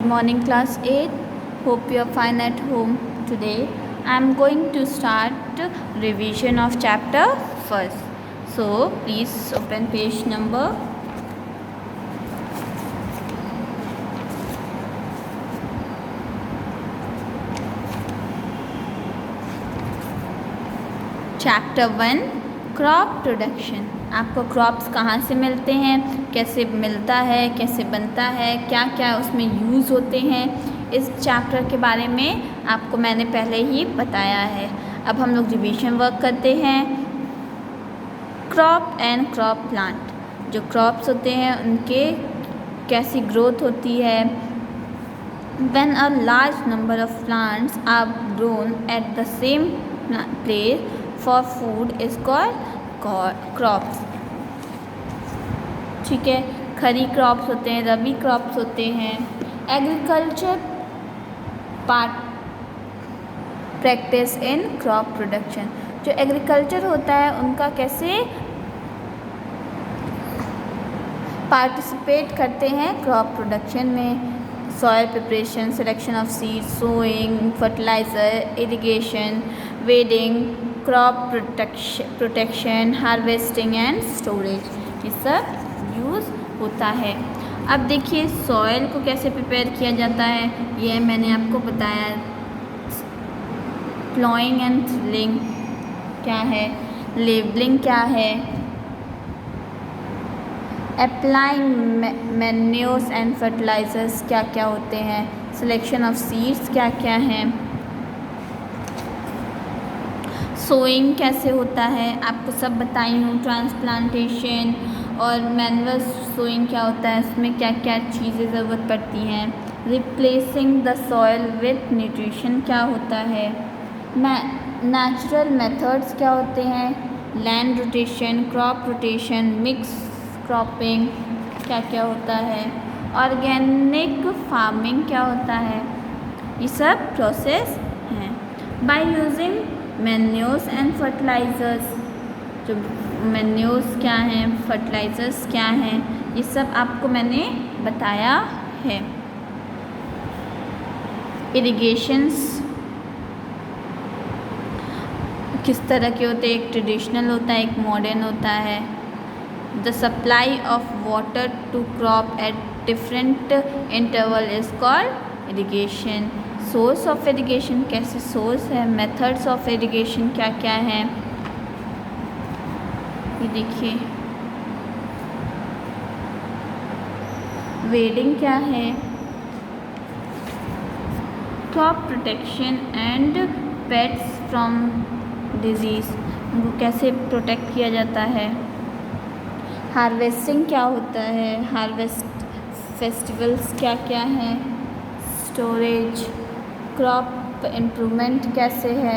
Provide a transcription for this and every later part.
morning, class 8. Hope you are fine at home. Today I am going to start revision of chapter first. So please open page number 1 crop production. आपको crops कहाँ से मिलते हैं, कैसे मिलता है, कैसे बनता है, क्या क्या उसमें यूज़ होते हैं, इस चैप्टर के बारे में आपको मैंने पहले ही बताया है। अब हम लोग रिवीजन वर्क करते हैं। क्रॉप एंड क्रॉप प्लांट, जो क्रॉप्स होते हैं उनके कैसी ग्रोथ होती है। When a large number of plants are grown at the same place for food is called crops। ठीक है, खरी क्रॉप्स होते हैं, रबी क्रॉप्स होते हैं। Agriculture part practice in crop production, जो एग्रीकल्चर होता है उनका कैसे पार्टिसिपेट करते हैं क्रॉप प्रोडक्शन में। Soil preparation, selection of seed, sowing, fertilizer, irrigation, weeding, crop protection, harvesting and storage, ये सब यूज़ होता है। अब देखिए सॉयल को कैसे प्रिपेयर किया जाता है, ये मैंने आपको बताया। प्लॉइंग एंड टिलिंग क्या है, लेबलिंग क्या है, अप्लाइंग मैन्योर्स एंड फर्टिलाइज़र्स क्या क्या होते हैं, सिलेक्शन ऑफ सीड्स क्या क्या हैं, सोइंग कैसे होता है आपको सब बताई हूँ। ट्रांसप्लांटेशन और मैनुअल सोइंग क्या होता है, उसमें क्या क्या चीज़ें ज़रूरत पड़ती हैं। Replacing the soil with nutrition क्या होता है। नेचुरल मेथड्स क्या होते हैं, land rotation, crop rotation, mix cropping क्या क्या होता है, ऑर्गेनिक फार्मिंग क्या होता है, ये सब प्रोसेस हैं। By using manures and fertilizers, जो मैन्योर्स क्या हैं, फर्टिलाइज़र्स क्या हैं, ये सब आपको मैंने बताया है। इरिगेशंस किस तरह के होते हैं, एक ट्रेडिशनल होता है, एक मॉडर्न होता है। The supply of water to crop at different interval is called irrigation। Source of irrigation कैसे source है, methods of irrigation क्या क्या हैं, ये देखिए। वेडिंग क्या है, crop protection and pets from disease, उनको कैसे प्रोटेक्ट किया जाता है। हार्वेस्टिंग क्या होता है, हार्वेस्ट फेस्टिवल्स क्या क्या हैं, स्टोरेज, क्रॉप इम्प्रूवमेंट कैसे है,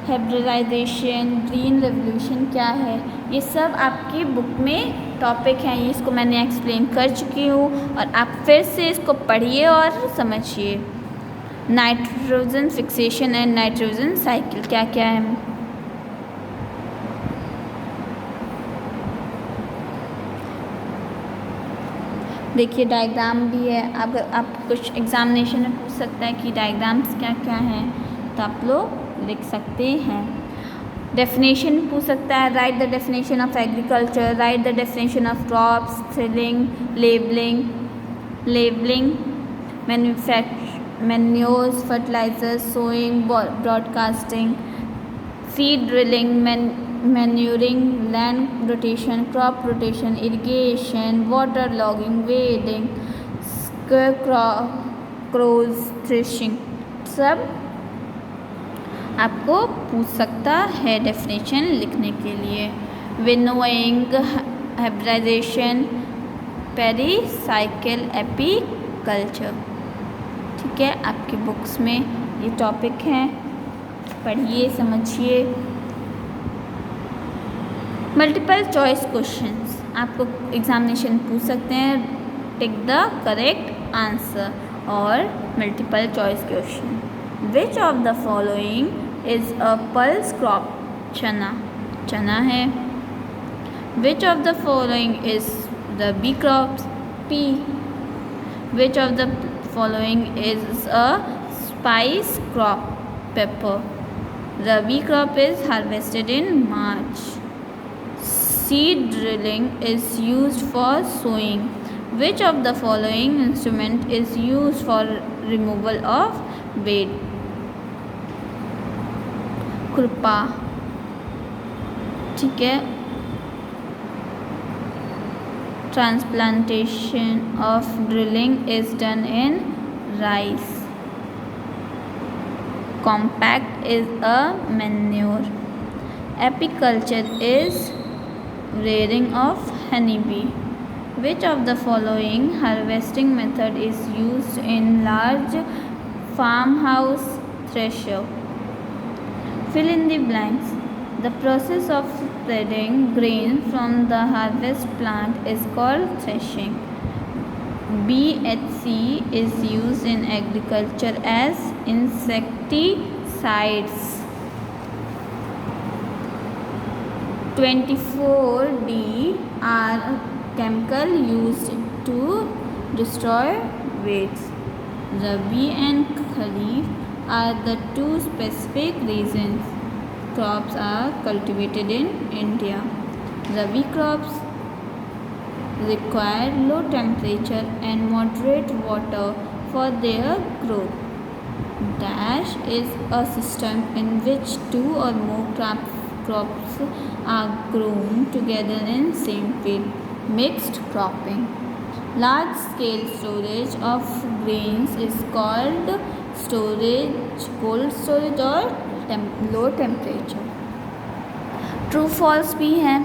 हाइब्रिडाइजेशन, ग्रीन रेवोल्यूशन क्या है, ये सब आपकी बुक में टॉपिक हैं। ये इसको मैंने एक्सप्लेन कर चुकी हूँ और आप फिर से इसको पढ़िए और समझिए। Nitrogen fixation and nitrogen cycle क्या क्या है। देखिए डायग्राम भी है, अगर आप कुछ एग्जामिनेशन में पूछ सकता है कि डायग्राम्स क्या क्या हैं, तो आप लोग लिख सकते हैं। डेफिनेशन पूछ सकता है, write the definition of agriculture, write the definition of crops, tilling, labelling, manures, fertilizers, sowing, broadcasting, seed drilling, manuring, land rotation, crop rotation, irrigation, water logging, weeding, crops threshing, सब आपको पूछ सकता है डेफिनेशन लिखने के लिए। विनोइंग, हाइब्रिडाइजेशन, पेरीसाइकिल, एपीकल्चर, ठीक है। आपकी बुक्स में ये टॉपिक हैं, पढ़िए समझिए। मल्टीपल चॉइस क्वेश्चंस आपको एग्जामिनेशन पूछ सकते हैं, टिक द करेक्ट आंसर, और multiple choice question. Which of the following is a pulse crop, चना है। Which of the following is rabi crops, P. Which of the following is a spice crop? Pepper. Rabi crop is harvested in March. Seed drilling is used for sowing. Which of the following instrument is used for removal of weed? खुरपा. ठीक है. Transplantation of drilling is done in rice. Compact is a manure. Apiculture is rearing of honeybee. Which of the following harvesting method is used in large farmhouse thresher? Fill in the blanks. The process of spreading grain from the harvest plant is called threshing. BHC is used in agriculture as insecticides. 24D are chemical used to destroy weeds. Rabi and Kharif are the two specific reasons crops are cultivated in India. Rabi crops require low temperature and moderate water for their growth. Dash is a system in which two or more crops are grown together in same field. Mixed cropping. Large scale storage of grains is called storage, cold storage or low temperature. True false भी है.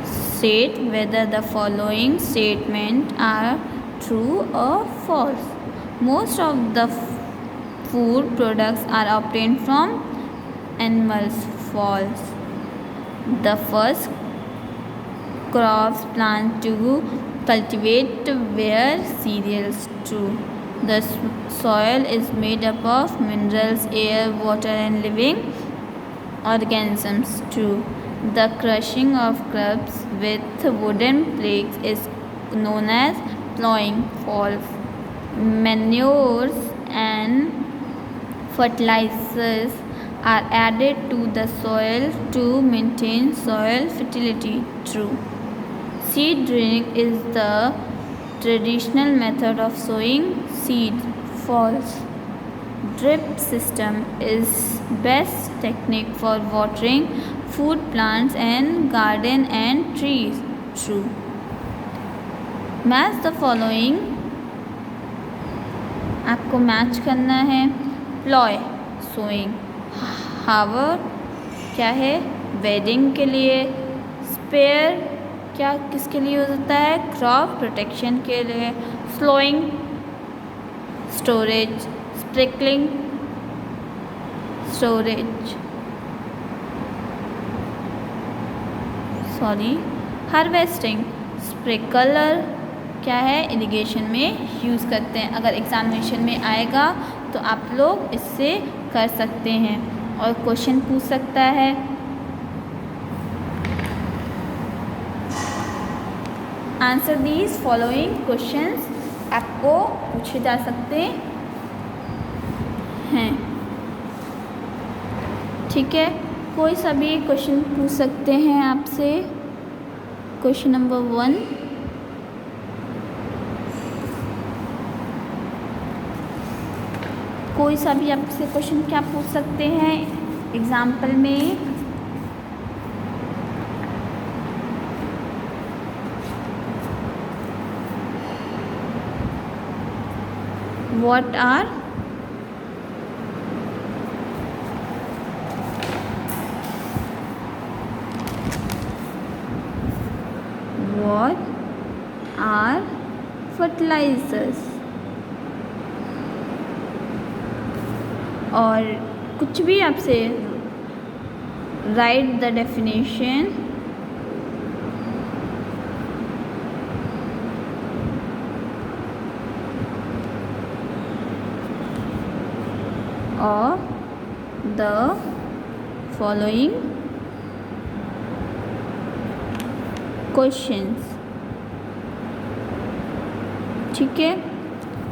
State whether the following statement are true or false. Most of the food products are obtained from animals. False. The first crops planted to cultivate were cereals. True. The soil is made up of minerals, air, water and living organisms. True. The crushing of crops with wooden planks is known as plowing. False. Manures and fertilizers are added to the soil to maintain soil fertility. True. Seed drilling is the traditional method of sowing seeds. False. Drip system is best technique for watering food plants and garden and trees. True. Match the following. आपको match करना है. Ploy sowing. हावर क्या है? Wedding के लिए. Spare क्या किसके लिए यूज़ होता है? क्रॉप प्रोटेक्शन के लिए. Slowing storage. Sprinkling storage. Harvesting. Sprinkler क्या है? इरिगेशन में यूज़ करते हैं. अगर एग्जामिनेशन में आएगा तो आप लोग इससे कर सकते हैं और क्वेश्चन पूछ सकता है. आंसर दीज फॉलोइंग क्वेश्चंस आपको पूछे जा सकते हैं. ठीक है. कोई सा भी क्वेश्चन पूछ सकते हैं आपसे. Question number 1. कोई सा भी आपसे क्वेश्चन क्या पूछ सकते हैं एग्जाम्पल में. What are fertilizers? और कुछ भी आपसे right the definition of the following questions. ठीक है।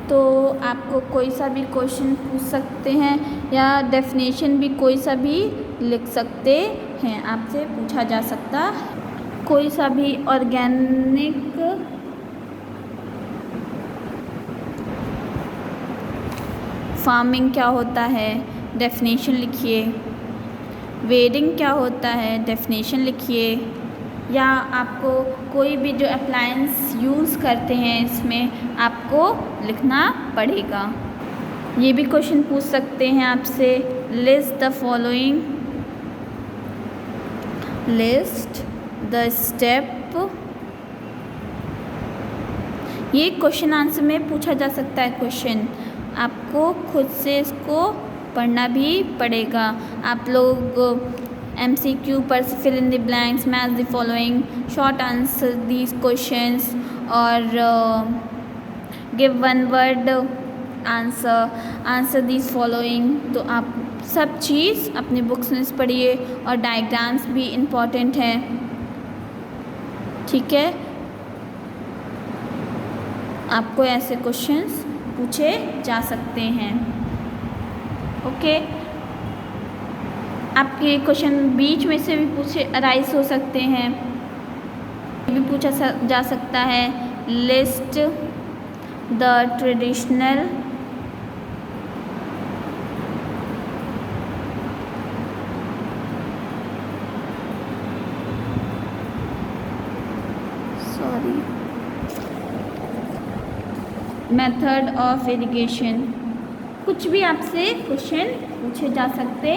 तो आपको कोई सा भी क्वेश्चन पूछ सकते हैं या डेफिनेशन भी कोई सा भी लिख सकते हैं, आपसे पूछा जा सकता है। कोई सा भी ऑर्गेनिक फार्मिंग क्या होता है, डेफिनेशन लिखिए। वेडिंग क्या होता है, डेफिनेशन लिखिए। या आपको कोई भी जो अप्लायंस यूज़ करते हैं इसमें आपको लिखना पड़ेगा। ये भी क्वेश्चन पूछ सकते हैं आपसे, list the following, list the step. ये क्वेश्चन आंसर में पूछा जा सकता है क्वेश्चन, आपको खुद से इसको पढ़ना भी पड़ेगा। आप लोग MCQ पर fill in the blanks, match the following, short answer these questions और give one word answer, answer these following. तो आप सब चीज़ अपनी बुक्स में पढ़िए और डायग्राम्स भी इम्पॉर्टेंट है, ठीक है। आपको ऐसे क्वेश्चंस पूछे जा सकते हैं, ओके। आपके क्वेश्चन बीच में से भी पूछे अराइज हो सकते हैं, भी पूछा जा सकता है, list the traditional method of irrigation. कुछ भी आपसे क्वेश्चन पूछे जा सकते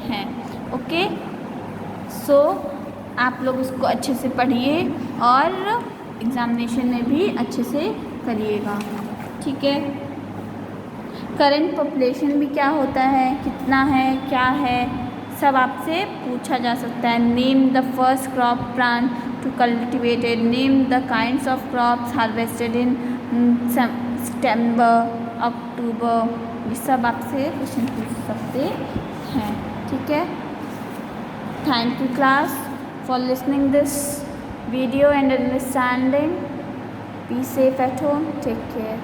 हैं, ओके। सो आप लोग उसको अच्छे से पढ़िए और एग्ज़ामिनेशन में भी अच्छे से करिएगा, ठीक है। करंट पॉपुलेशन भी क्या होता है, कितना है, क्या है, सब आपसे पूछा जा सकता है। Name the first crop plant to cultivated, name the kinds of crops harvested in September October, ये सब आपसे क्वेश्चन पूछ सकते हैं, ठीक है। Thank you class for listening this video and understanding. Be safe at home, take care.